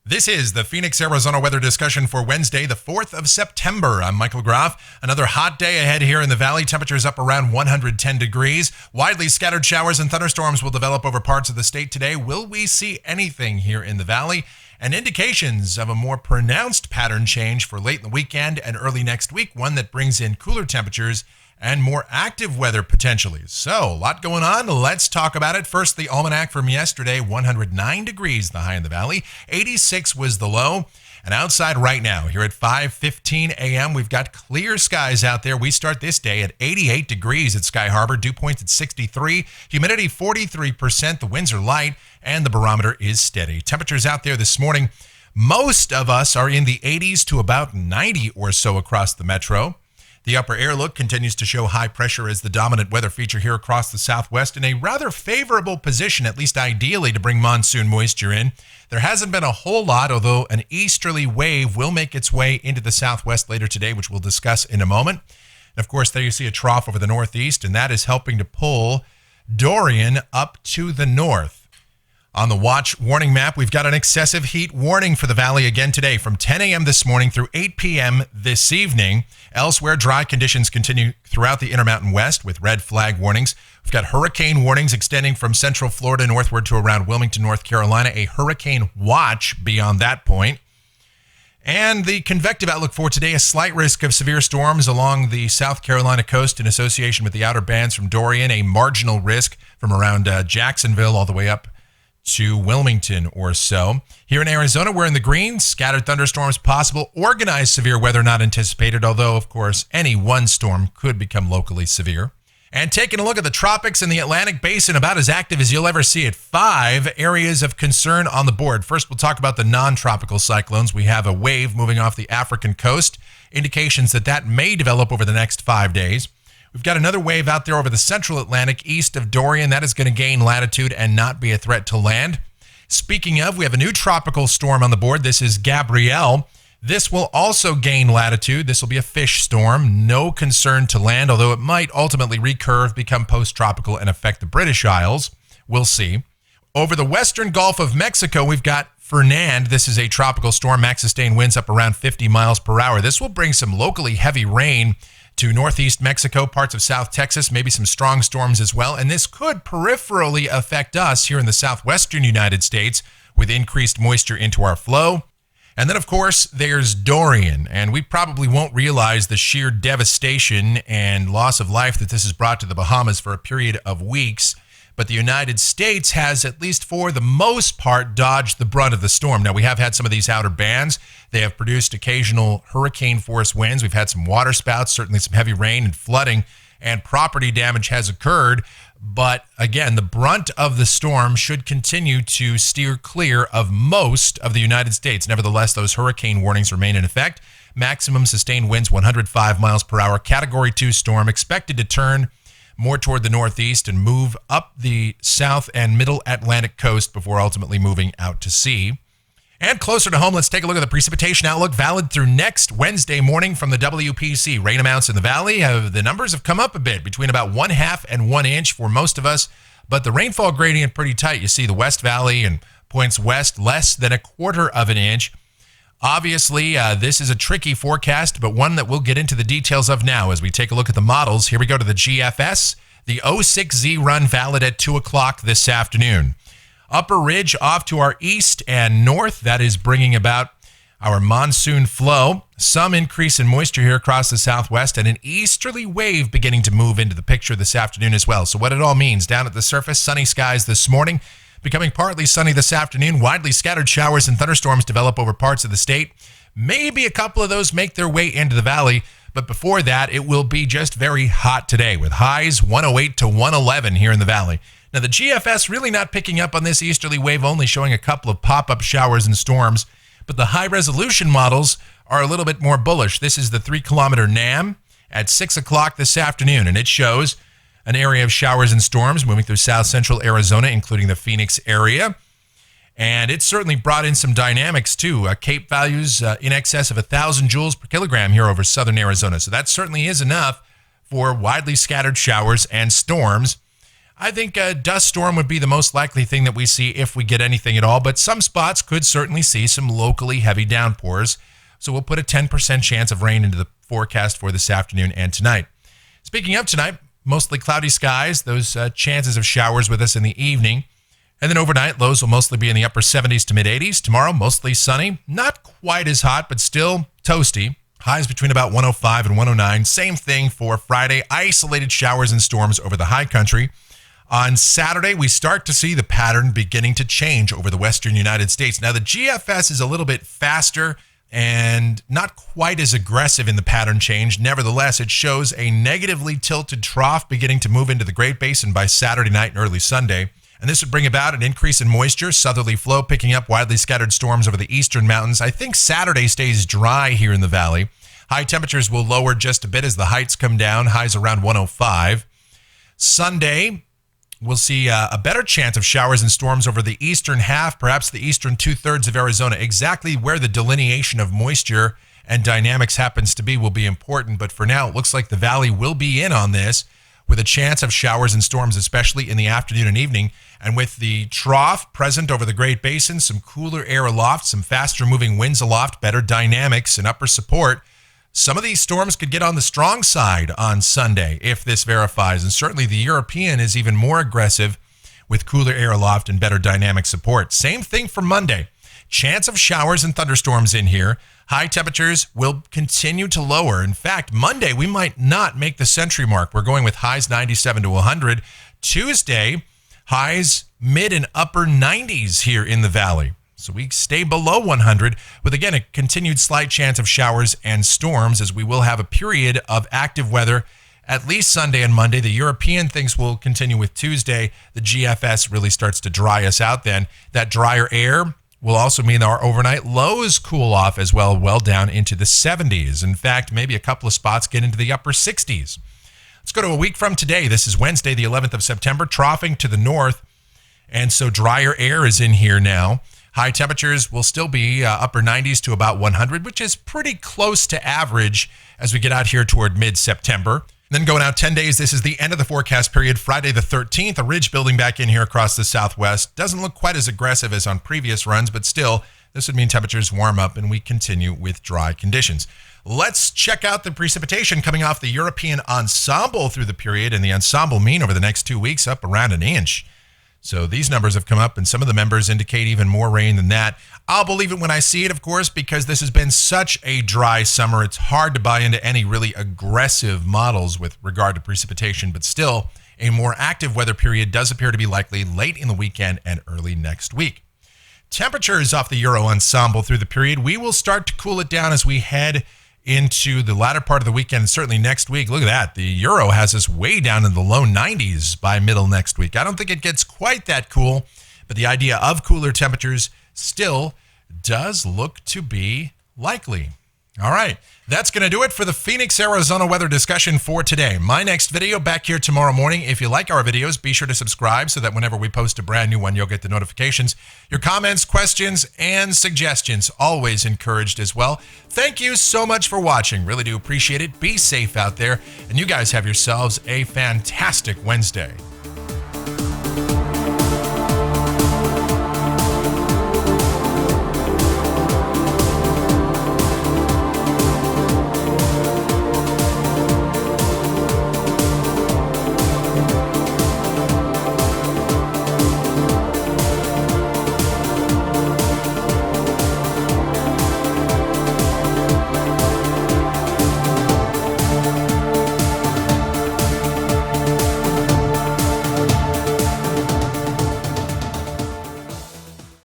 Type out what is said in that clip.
This is the Phoenix, Arizona weather discussion for Wednesday, the 4th of September. I'm Michael Groff. Another hot day ahead here in the valley. Temperatures up around 110 degrees. Widely scattered showers and thunderstorms will develop over parts of the state today. Will we see anything here in the valley? And indications of a more pronounced pattern change for late in the weekend and early next week, one that brings in cooler temperatures and more active weather potentially. So, a lot going on. Let's talk about it. First, the almanac from yesterday, 109 degrees, the high in the valley. 86 was the low. And outside right now, here at 5:15 a.m., we've got clear skies out there. We start this day at 88 degrees at Sky Harbor. Dew point's at 63. Humidity 43%. The winds are light, and the barometer is steady. Temperatures out there this morning, most of us are in the 80s to about 90 or so across the metro. The upper air look continues to show high pressure as the dominant weather feature here across the southwest in a rather favorable position, at least ideally, to bring monsoon moisture in. There hasn't been a whole lot, although an easterly wave will make its way into the southwest later today, which we'll discuss in a moment. And of course, there you see a trough over the northeast, and that is helping to pull Dorian up to the north. On the watch warning map, we've got an excessive heat warning for the valley again today from 10 a.m. this morning through 8 p.m. this evening. Elsewhere, dry conditions continue throughout the Intermountain West with red flag warnings. We've got hurricane warnings extending from central Florida northward to around Wilmington, North Carolina. A hurricane watch beyond that point. And the convective outlook for today, a slight risk of severe storms along the South Carolina coast in association with the outer bands from Dorian. A marginal risk from around Jacksonville all the way up to Wilmington or so. Here in Arizona, we're in the green. Scattered thunderstorms possible. Organized severe weather not anticipated, although, of course, any one storm could become locally severe. And taking a look at the tropics and the Atlantic Basin, about as active as you'll ever see it. 5 areas of concern on the board. First, we'll talk about the non-tropical cyclones. We have a wave moving off the African coast. Indications that may develop over the next 5 days. We've got another wave out there over the central Atlantic east of Dorian. That is going to gain latitude and not be a threat to land. Speaking of, we have a new tropical storm on the board. This is Gabrielle. This will also gain latitude. This will be a fish storm. No concern to land, although it might ultimately recurve, become post-tropical, and affect the British Isles. We'll see. Over the western Gulf of Mexico, we've got Fernand. This is a tropical storm. Max sustained winds up around 50 miles per hour. This will bring some locally heavy rain to northeast Mexico, parts of South Texas, maybe some strong storms as well. And this could peripherally affect us here in the southwestern United States with increased moisture into our flow. And then, of course, there's Dorian. And we probably won't realize the sheer devastation and loss of life that this has brought to the Bahamas for a period of weeks. But the United States has, at least for the most part, dodged the brunt of the storm. Now, we have had some of these outer bands. They have produced occasional hurricane-force winds. We've had some water spouts, certainly some heavy rain and flooding, and property damage has occurred. But again, the brunt of the storm should continue to steer clear of most of the United States. Nevertheless, those hurricane warnings remain in effect. Maximum sustained winds 105 miles per hour. Category 2 storm expected to turn more toward the northeast and move up the south and middle Atlantic coast before ultimately moving out to sea. And closer to home, let's take a look at the precipitation outlook valid through next Wednesday morning from the WPC. Rain amounts in the valley, the numbers have come up a bit, between about 1/2 and 1 inch for most of us, but the rainfall gradient pretty tight. You see the West Valley and points west less than 1/4 of an inch. Obviously, this is a tricky forecast, but one that we'll get into the details of now as we take a look at the models. Here we go to the GFS. The 06Z run valid at 2 o'clock this afternoon. Upper Ridge off to our east and north. That is bringing about our monsoon flow. Some increase in moisture here across the southwest and an easterly wave beginning to move into the picture this afternoon as well. So what it all means, down at the surface, sunny skies this morning, becoming partly sunny this afternoon. Widely scattered showers and thunderstorms develop over parts of the state. Maybe a couple of those make their way into the valley, but before that, it will be just very hot today with highs 108 to 111 here in the valley. Now, the GFS really not picking up on this easterly wave, only showing a couple of pop-up showers and storms, but the high-resolution models are a little bit more bullish. This is the 3-kilometer NAM at 6 o'clock this afternoon, and it shows an area of showers and storms moving through south-central Arizona, including the Phoenix area. And it certainly brought in some dynamics, too. Cape values in excess of 1,000 joules per kilogram here over southern Arizona. So that certainly is enough for widely scattered showers and storms. I think a dust storm would be the most likely thing that we see if we get anything at all, but some spots could certainly see some locally heavy downpours. So we'll put a 10% chance of rain into the forecast for this afternoon and tonight. Speaking of tonight, mostly cloudy skies, those chances of showers with us in the evening. And then overnight, lows will mostly be in the upper 70s to mid 80s. Tomorrow, mostly sunny, not quite as hot, but still toasty. Highs between about 105 and 109. Same thing for Friday, isolated showers and storms over the high country. On Saturday, we start to see the pattern beginning to change over the western United States. Now, the GFS is a little bit faster and not quite as aggressive in the pattern change. Nevertheless, it shows a negatively tilted trough beginning to move into the Great Basin by Saturday night and early Sunday. And this would bring about an increase in moisture, southerly flow picking up widely scattered storms over the eastern mountains. I think Saturday stays dry here in the valley. High temperatures will lower just a bit as the heights come down, highs around 105. Sunday, we'll see a better chance of showers and storms over the eastern half, perhaps the eastern two-thirds of Arizona. Exactly where the delineation of moisture and dynamics happens to be will be important. But for now, it looks like the valley will be in on this with a chance of showers and storms, especially in the afternoon and evening. And with the trough present over the Great Basin, some cooler air aloft, some faster-moving winds aloft, better dynamics and upper support, some of these storms could get on the strong side on Sunday if this verifies. And certainly the European is even more aggressive with cooler air aloft and better dynamic support. Same thing for Monday. Chance of showers and thunderstorms in here. High temperatures will continue to lower. In fact, Monday, we might not make the century mark. We're going with highs 97 to 100. Tuesday, highs mid and upper 90s here in the valley. So we stay below 100 with, again, a continued slight chance of showers and storms as we will have a period of active weather at least Sunday and Monday. The European things will continue with Tuesday. The GFS really starts to dry us out then. That drier air will also mean our overnight lows cool off as well down into the 70s. In fact, maybe a couple of spots get into the upper 60s. Let's go to a week from today. This is Wednesday, the 11th of September, troughing to the north. And so drier air is in here now. High temperatures will still be upper 90s to about 100, which is pretty close to average as we get out here toward mid-September. Then going out 10 days, this is the end of the forecast period. Friday the 13th, a ridge building back in here across the southwest. Doesn't look quite as aggressive as on previous runs, but still, this would mean temperatures warm up and we continue with dry conditions. Let's check out the precipitation coming off the European ensemble through the period, and the ensemble mean over the next 2 weeks up around an inch. So these numbers have come up, and some of the members indicate even more rain than that. I'll believe it when I see it, of course, because this has been such a dry summer. It's hard to buy into any really aggressive models with regard to precipitation, but still, a more active weather period does appear to be likely late in the weekend and early next week. Temperatures off the Euro ensemble through the period. We will start to cool it down as we head into the latter part of the weekend, and certainly next week. Look at that. The Euro has us way down in the low 90s by middle next week. I don't think it gets quite that cool, but the idea of cooler temperatures still does look to be likely. All right, that's going to do it for the Phoenix, Arizona weather discussion for today. My next video back here tomorrow morning. If you like our videos, be sure to subscribe so that whenever we post a brand new one, you'll get the notifications. Your comments, questions, and suggestions always encouraged as well. Thank you so much for watching. Really do appreciate it. Be safe out there, and you guys have yourselves a fantastic Wednesday.